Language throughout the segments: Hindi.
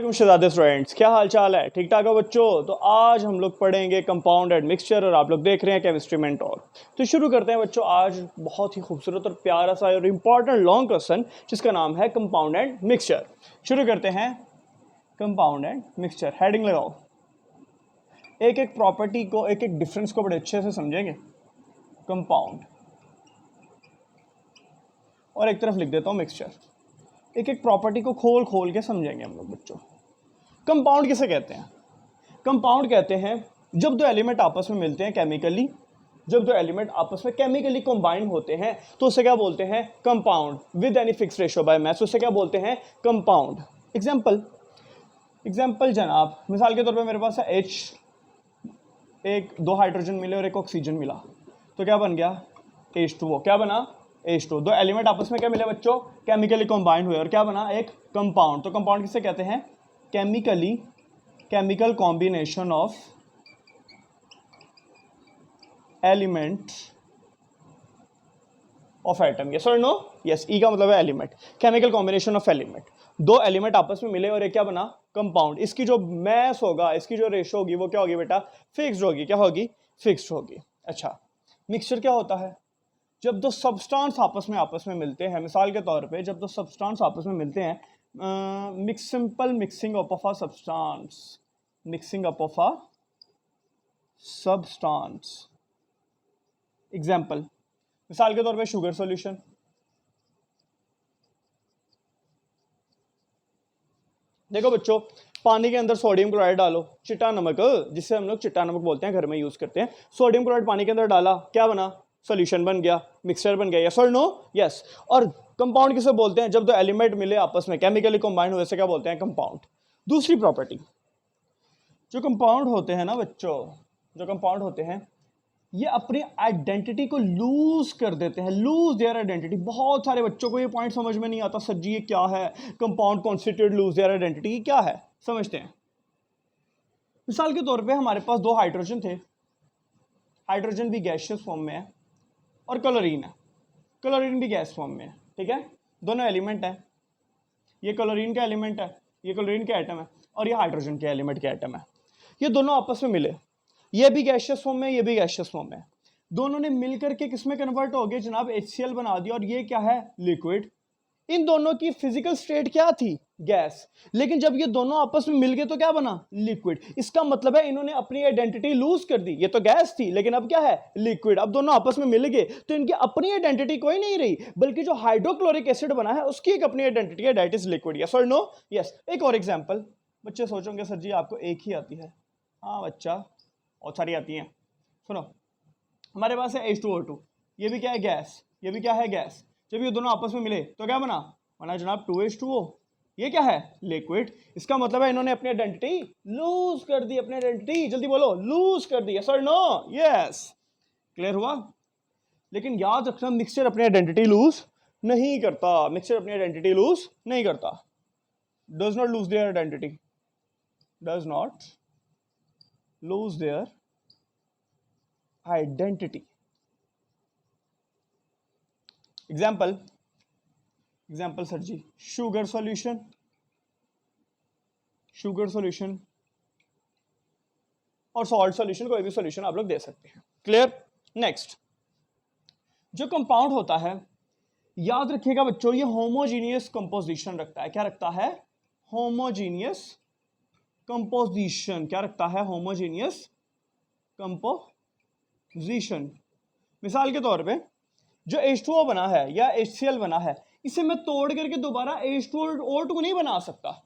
वालेकुम शहजादे स्टूडेंट्स, क्या हाल चाल है? ठीक ठाक हो बच्चों? तो आज हम लोग पढ़ेंगे कंपाउंड एंड मिक्सचर और आप लोग देख रहे हैं केमिस्ट्री मेंटोर। तो शुरू करते हैं बच्चों, आज बहुत ही खूबसूरत और प्यारा सा और इम्पॉर्टेंट लॉन्ग क्वेश्चन जिसका नाम है कंपाउंड एंड मिक्सचर। शुरू करते हैं कंपाउंड एंड मिक्सचर। हेडिंग लगाओ। एक एक प्रॉपर्टी को, एक एक डिफरेंस को बड़े अच्छे से समझेंगे। कंपाउंड और एक तरफ लिख देता हूँ मिक्सचर। एक एक प्रॉपर्टी को खोल खोल के समझेंगे हम लोग बच्चों। कंपाउंड किसे कहते हैं? कंपाउंड कहते हैं जब दो एलिमेंट आपस में मिलते हैं केमिकली, जब दो एलिमेंट आपस में केमिकली कंबाइन होते हैं तो उसे क्या बोलते हैं? Compound. With any fix ratio by mass उसे क्या बोलते हैं? कंपाउंड। एग्जाम्पल जनाब, मिसाल के तौर पे मेरे पास है H, एक दो हाइड्रोजन मिले और एक ऑक्सीजन मिला, तो क्या बन गया? H2O। क्या बना? H2O। दो एलिमेंट आपस में क्या मिले बच्चों? केमिकली कंबाइन हुए और क्या बना? एक कंपाउंड। तो कंपाउंड किसे कहते हैं? Chemical combination of element of atom. Yes और नो? यस, ई का मतलब है element. Chemical combination of element, दो एलिमेंट आपस में मिले और एक क्या बना? कंपाउंड। इसकी जो मैस होगा, इसकी जो रेशो होगी वो क्या होगी बेटा? फिक्स्ड होगी। क्या होगी? फिक्स्ड होगी। अच्छा, मिक्सचर क्या होता है? जब दो सब्सटेंस आपस में मिलते हैं, मिसाल के तौर पे जब दो सब्सटेंस आपस में मिलते हैं, simple mixing up of a substance, mixing up of a substance. Example, मिसाल के तौर पे शुगर सॉल्यूशन। देखो बच्चों, पानी के अंदर सोडियम क्लोराइड डालो, चिट्टा नमक, जिसे हम लोग चिट्टा नमक बोलते हैं, घर में यूज करते हैं। सोडियम क्लोराइड पानी के अंदर डाला, क्या बना? सॉल्यूशन बन गया, मिक्सचर बन गया। यस और नो? यस। और कंपाउंड किसे बोलते हैं? जब दो एलिमेंट मिले आपस में केमिकली कंबाइंड हुए से क्या बोलते हैं? कंपाउंड। दूसरी प्रॉपर्टी, जो कंपाउंड होते हैं ना बच्चों, जो कंपाउंड होते हैं ये अपनी आइडेंटिटी को लूज कर देते हैं। Loose their identity. बहुत सारे बच्चों को ये पॉइंट समझ में नहीं आता, सर जी ये क्या है? Compound constitute loose their identity क्या है? समझते हैं। मिसाल के तौर पे हमारे पास दो हाइड्रोजन थे, हाइड्रोजन भी गैसियस फॉर्म में है और क्लोरीन है, क्लोरीन भी गैस फॉर्म में है। ठीक है, दोनों एलिमेंट है। ये क्लोरीन का एलिमेंट है, ये क्लोरीन के एटम है, और ये हाइड्रोजन के एलिमेंट के एटम है। ये दोनों आपस में मिले, ये भी गैसियस फॉर्म में, ये भी गैसियस फॉर्म में। दोनों ने मिलकर के किसमें कन्वर्ट हो गए जनाब? HCl बना दिया, और ये क्या है? लिक्विड। इन दोनों की फिजिकल स्टेट क्या थी? गैस। लेकिन जब ये दोनों आपस में मिल गए तो क्या बना? लिक्विड। इसका मतलब है इन्होंने अपनी आइडेंटिटी लूज कर दी। ये तो गैस थी लेकिन अब क्या है? लिक्विड। अब दोनों आपस में मिल गए तो इनकी अपनी आइडेंटिटी कोई नहीं रही, बल्कि जो हाइड्रोक्लोरिक एसिड बना है उसकी एक अपनी आइडेंटिटी है, दैट इज लिक्विड। यस और नो? यस। एक और एग्जांपल, बच्चे सोचोगे सर जी आपको एक ही आती है। हाँ बच्चा, और सारी आती हैं। सुनो, हमारे पास है H2O2, ये भी क्या है? गैस। ये भी क्या है? गैस। जब ये दोनों आपस में मिले तो क्या बना? बना जनाब 2H2O। ये क्या है? लिक्विड। इसका मतलब है इन्होंने अपनी आइडेंटिटी लूज कर दी। अपनी आइडेंटिटी जल्दी बोलो, लूज कर दी। यस और नो? यस। क्लियर हुआ? लेकिन याद रखना, मिक्सचर अपनी आइडेंटिटी लूज नहीं करता। मिक्सचर अपनी आइडेंटिटी लूज नहीं करता। Does not lose their identity, does not lose their identity. Example sir ji, sugar solution, sugar solution और सॉल्ट सॉल्यूशन, कोई भी सॉल्यूशन आप लोग दे सकते हैं। क्लियर? नेक्स्ट, जो कंपाउंड होता है, याद रखिएगा बच्चों, ये होमोजीनियस कंपोजिशन रखता है। क्या रखता है? Homogeneous composition. क्या रखता है? Homogeneous composition. मिसाल के तौर पे जो H2O बना है या HCl बना है, इसे मैं तोड़ करके दोबारा H2O2 नहीं बना सकता।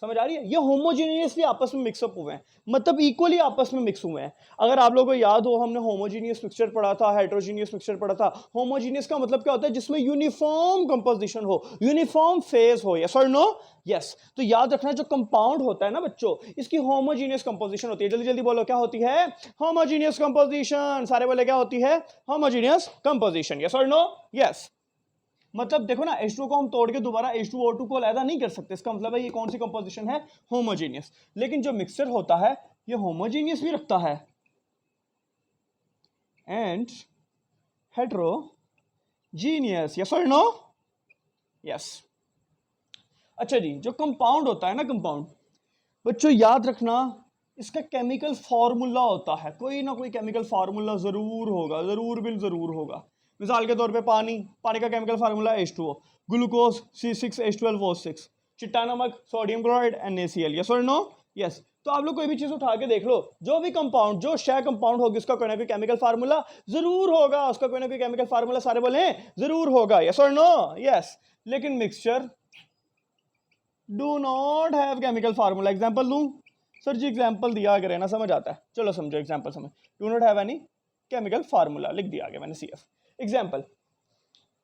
समझ आ रही है? ये होमोजीनियसली आपस में मिक्सअप हुए हैं, मतलब इक्वली आपस में मिक्स हुए हैं। अगर आप लोगों को याद हो, हमने होमोजीनियस मिक्सचर पढ़ा था, हेट्रोजीनियस मिक्सचर पढ़ा था। होमोजीनियस का मतलब क्या होता है? जिसमें यूनिफॉर्म कंपोजिशन हो, यूनिफॉर्म फेज हो। यस और नो? यस। तो याद रखना, जो कंपाउंड होता है ना बच्चों, इसकी होमोजीनियस कंपोजिशन होती है। जल्दी जल्दी बोलो, क्या होती है? Homogeneous composition. सारे बोले, क्या होती है? Homogeneous composition. यस और नो? यस। मतलब देखो ना, H2O को हम तोड़ के दोबारा H2O2 को अलग नहीं कर सकते। इसका मतलब है ये कौन सी कंपोजिशन है? होमोजीनियस। लेकिन जो मिक्सचर होता है ये होमोजीनियस भी रखता है एंड हेट्रोजीनियस। यस और नो? यस। अच्छा जी, जो कंपाउंड होता है ना, कंपाउंड, बच्चों याद रखना इसका केमिकल फार्मूला होता है, कोई ना कोई केमिकल फार्मूला जरूर होगा, जरूर बिल जरूर होगा। मिसाल के तौर पे पानी, पानी का chemical formula H2O, glucose C6H12O6, चिट्टा नमक सोडियम क्लोराइड NaCl, यस और नो? यस। तो आप लोग कोई भी चीज उठा के देख लो, जो भी कंपाउंड, जो शय कंपाउंड होगी उसका कोई ना कोई केमिकल फार्मूला जरूर होगा, उसका कोई ना कोई केमिकल फार्मूला सारे बोले जरूर होगा, यस और नो? यस। लेकिन mixture do not have chemical formula. Example दूं? सर जी एग्जांपल दिया करें ना, समझ आता है, चलो समझो एग्जांपल समझ। Do not have any chemical formula लिख दिया आगे मैंने CF। एग्जांपल,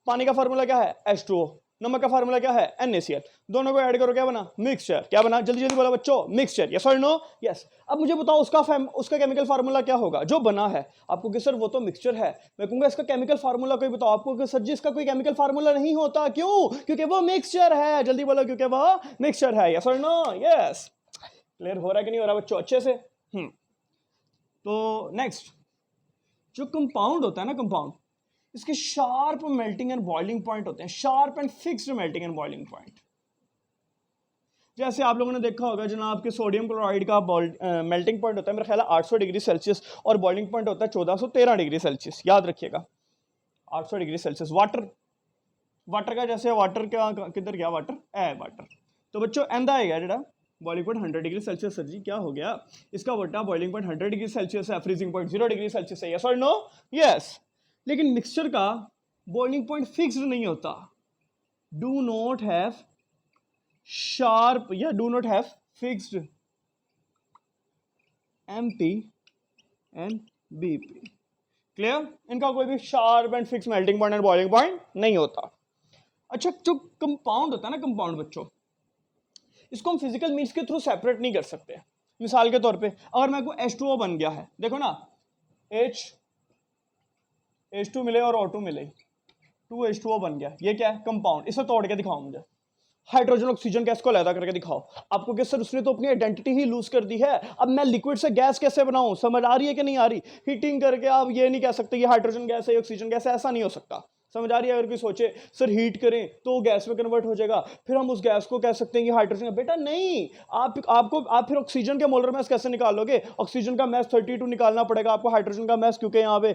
पानी का फार्मूला क्या है? H2O, नमक का फार्मूला क्या है? NaCl, दोनों को ऐड करो क्या बना? मिक्सचर। क्या बना? जल्दी जल्दी बोला बच्चों, मिक्सचर, यस और नो? यस। अब मुझे बताओ उसका केमिकल फार्मूला क्या होगा जो बना है? आपको कि सर वो तो मिक्सचर है, मैं कहूंगा इसका केमिकल फार्मूला कोई बताओ, आपको कि सर जी इसका कोई केमिकल फार्मूला नहीं होता, क्यों? क्योंकि वो मिक्सचर है, जल्दी बोलो, क्योंकि वो मिक्सचर है, यस और नो? यस। क्लियर हो रहा है कि नहीं हो रहा बच्चों अच्छे से? तो नेक्स्ट, जो कंपाउंड होता है ना, कंपाउंड, इसके sharp melting and boiling point होते हैं, sharp and fixed melting and boiling point. जैसे आप लोगों ने देखा होगा जनाब कि सोडियम क्लोराइड का मेल्टिंग पॉइंट होता है मेरा ख्याल है 800 डिग्री सेल्सियस, और बॉइलिंग पॉइंट होता है 1413 डिग्री सेल्सियस, याद रखिएगा 800 डिग्री सेल्सियस। वाटर का जैसे वाटर क्या किधर गया? वाटर तो बच्चों एंदा है जरा boiling point 100 degree Celsius. Sir ji क्या हो गया? इसका बट्टा बॉइलिंग पॉइंट 100 डिग्री सेल्सियस है, फ्रीजिंग पॉइंट 0 डिग्री सेल्सियस है, यस और नो? यस। लेकिन मिक्सचर का बॉइलिंग पॉइंट फिक्स्ड नहीं होता, डू नॉट हैव शार्प या do not have fixed MP and BP। Clear? इनका कोई भी sharp and fix melting point and boiling point नहीं होता। अच्छा, जो कंपाउंड होता है ना, कंपाउंड बच्चों, इसको हम फिजिकल मीन्स के थ्रू सेपरेट नहीं कर सकते। मिसाल के तौर पे अगर मेरे को H2O बन गया है, देखो ना, H2 मिले और O2 मिले, 2H2O बन गया, ये क्या है? कंपाउंड। इसे तोड़ के दिखाओ मुझे, हाइड्रोजन ऑक्सीजन गैस को अलग करके दिखाओ। आपको कि सर उसने तो अपनी आइडेंटिटी ही लूज कर दी है, अब मैं लिक्विड से गैस कैसे बनाऊं? समझ आ रही है कि नहीं आ रही? हीटिंग करके आप ये नहीं कह सकते ये हाइड्रोजन गैस है, ऑक्सीजन गैस है, ऐसा नहीं हो सकता। समझ आ रही है? अगर कोई सोचे सर हीट करें तो गैस में कन्वर्ट हो जाएगा, फिर हम उस गैस को कह सकते हैं कि हाइड्रोजन, बेटा नहीं। आप फिर ऑक्सीजन के मोलर मास कैसे निकालोगे? ऑक्सीजन का मास 32 निकालना पड़ेगा आपको, हाइड्रोजन का मास क्योंकि यहाँ पे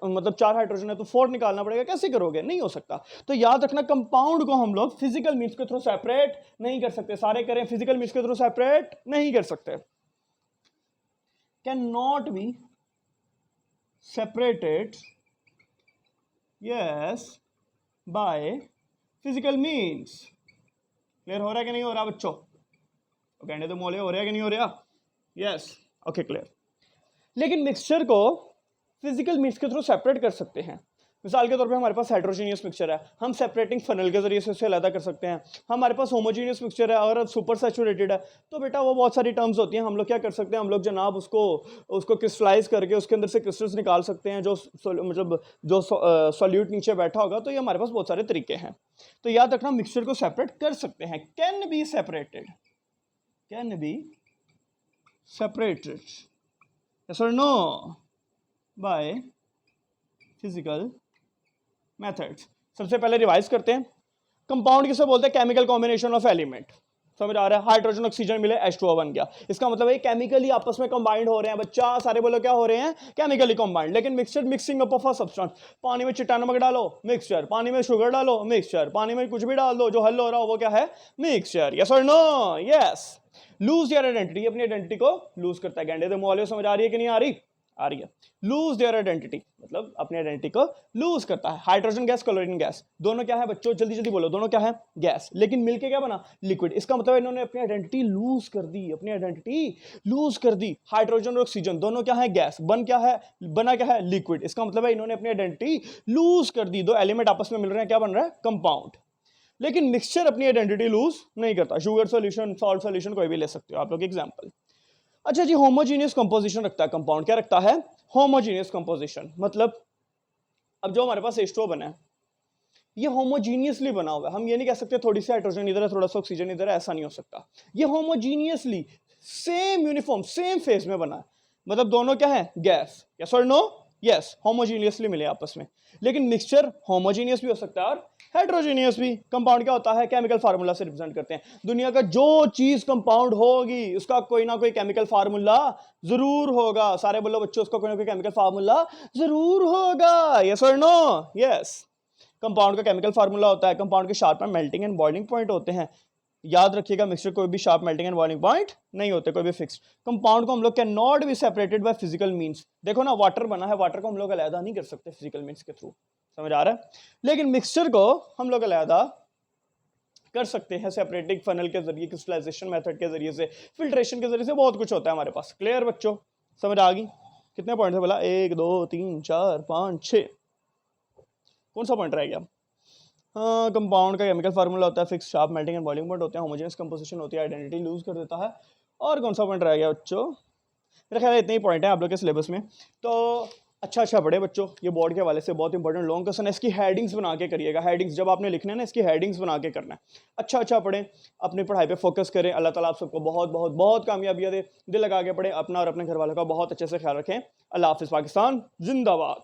मतलब 4 हाइड्रोजन है तो 4 निकालना पड़ेगा, कैसे करोगे? नहीं हो सकता। तो याद रखना कंपाउंड को हम लोग फिजिकल मीन्स के थ्रू सेपरेट नहीं कर सकते, सारे करें फिजिकल मीन्स के थ्रू सेपरेट नहीं कर सकते, can not be separated yes by physical means. Clear हो रहा है कि नहीं हो रहा बच्चों? कहने तो मोले हो रहा है कि नहीं हो रहा? Yes, okay clear. लेकिन मिक्सचर को फिजिकल मीन्स के थ्रू सेपरेट कर सकते हैं। मिसाल के तौर पे हमारे पास हाइड्रोजीनियस मिक्सचर है, हम सेपरेटिंग फनल के जरिए से उसे अलग कर सकते हैं। हमारे पास होमोजीनियस मिक्सचर है, अगर सुपर सैचुरेटेड है तो बेटा वो बहुत सारी टर्म्स होती हैं, हम लोग क्या कर सकते हैं, हम लोग जनाब उसको क्रिस्टलाइज करके उसके अंदर से क्रिस्टल्स निकाल सकते हैं, जो मतलब जो सॉल्यूट नीचे बैठा होगा, तो ये हमारे पास बहुत सारे तरीके हैं। तो याद रखना मिक्सचर को सेपरेट कर सकते हैं, can be separated, can be separated yes और नो बाय फिजिकल मेथड्स। सबसे पहले रिवाइज करते हैं, कंपाउंड किसे बोलते हैं? Chemical combination of element. समझ आ रहा है? हाइड्रोजन ऑक्सीजन मिले H2O बन गया, इसका मतलब है केमिकली आपस में कंबाइंड हो रहे हैं बच्चा, सारे बोलो क्या हो रहे हैं? Chemically combined. लेकिन mixture mixing up of a substance, पानी में चिट्टा नमक डालो मिक्सचर, पानी में शुगर डालो मिक्सचर, पानी में कुछ भी डाल दो जो हल हो रहा हो वो क्या है? मिक्सचर, यस और no? Yes. Lose your identity, अपनी आइडेंटिटी को लूज करता है। गेंडे तो मोले समझ आ रही है कि नहीं आ रही? आ रही है। लूज देयर आइडेंटिटी मतलब अपनी आइडेंटिटी को लूज करता है। हाइड्रोजन गैस, क्लोरीन गैस, दोनों क्या है बच्चों? जल्दी जल्दी बोलो, दोनों क्या है? गैस, लेकिन मिलके क्या बना? लिक्विड। इसका मतलब इन्होंने अपनी आइडेंटिटी लूज कर दी, अपनी आइडेंटिटी लूज कर दी। हाइड्रोजन और ऑक्सीजन दोनों क्या है? गैस, बना क्या है? लिक्विड। इसका मतलब है इन्होंने अपनी आइडेंटिटी लूज कर दी, दो एलिमेंट आपस में मिल रहे हैं, क्या बन रहा है? कंपाउंड। लेकिन मिक्सचर अपनी आइडेंटिटी लूज नहीं करता। शुगर सॉल्यूशन, सॉल्ट सॉल्यूशन कोई भी ले सकते हो आप लोग एग्जांपल। अच्छा जी, होमोजीनियस कंपोजिशन रखता है कंपाउंड। क्या रखता है? Homogeneous composition. मतलब अब जो हमारे पास H2O बना है ये होमोजीनियसली बना हुआ है, हम ये नहीं कह सकते थोड़ी सी हाइड्रोजन इधर है थोड़ा सा ऑक्सीजन इधर है, ऐसा नहीं हो सकता। ये homogeneously same uniform same phase में बना है, मतलब दोनों क्या है? गैस, यस और नो? यस, होमोजीनियसली मिले आपस में। लेकिन मिक्सचर होमोजीनियस भी हो सकता है और हेट्रोजीनियस भी। कंपाउंड क्या होता है? केमिकल फार्मूला से रिप्रेजेंट करते हैं। दुनिया का जो चीज कंपाउंड होगी उसका कोई ना कोई केमिकल फार्मूला जरूर होगा। सारे बोलो बच्चों, उसका कोई ना कोई केमिकल फार्मूला जरूर होगा। यस और नो? यस। कंपाउंड का केमिकल फार्मूला होता है। कंपाउंड के शार्प में मेल्टिंग एंड बॉइलिंग पॉइंट होते हैं। याद रखिएगा, मिक्सचर कोई भी sharp melting and boiling point नहीं होते, कोई भी फिक्स। कंपाउंड को हम लोग can not be separated by physical means. देखो ना, वाटर बना है, वाटर को हम लोग अलग नहीं कर सकते फिजिकल मींस के थ्रू, समझ आ रहा है? लेकिन मिक्सचर को हम लोग अलग कर सकते हैं सेपरेटिंग फनल के जरिए, क्रिस्टलाइजेशन मेथड के जरिए से, फिल्ट्रेशन के जरिए से, बहुत कुछ होता है हमारे पास। क्लियर बच्चों? समझ आ गई? कितने पॉइंट है बोला? 1 2 3 4 5 6। कौन सा पॉइंट रह गया? कंपाउंड का केमिकल फार्मूला होता है, fix sharp melting and boiling point होते हैं, होमोजेनियस कंपोजिशन होती है, आइडेंटिटी लूज कर देता है। और कौन सा पॉइंट रह गया बच्चों? मेरा ख्याल है इतने ही पॉइंट है आप लोग के सिलेबस में। तो अच्छा पढ़े बच्चों, ये बोर्ड के हवाले से बहुत इंपॉर्टेंट लॉन्ग क्वेश्चन है। इसकी हेडिंग्स बना के करिएगा। हेडिंग्स जब आपने लिखना है ना, इसकी हेडिंग्स बना के करना है। अच्छा पढ़े, अपनी पढ़ाई पे फोकस करें। अल्लाह ताला आप सबको बहुत बहुत बहुत कामयाबियां दे। दिल लगा के पढ़े, अपना और अपने घर वालों का बहुत अच्छे से ख्याल रखें। अल्लाह हाफिज़। पाकिस्तान जिंदाबाद।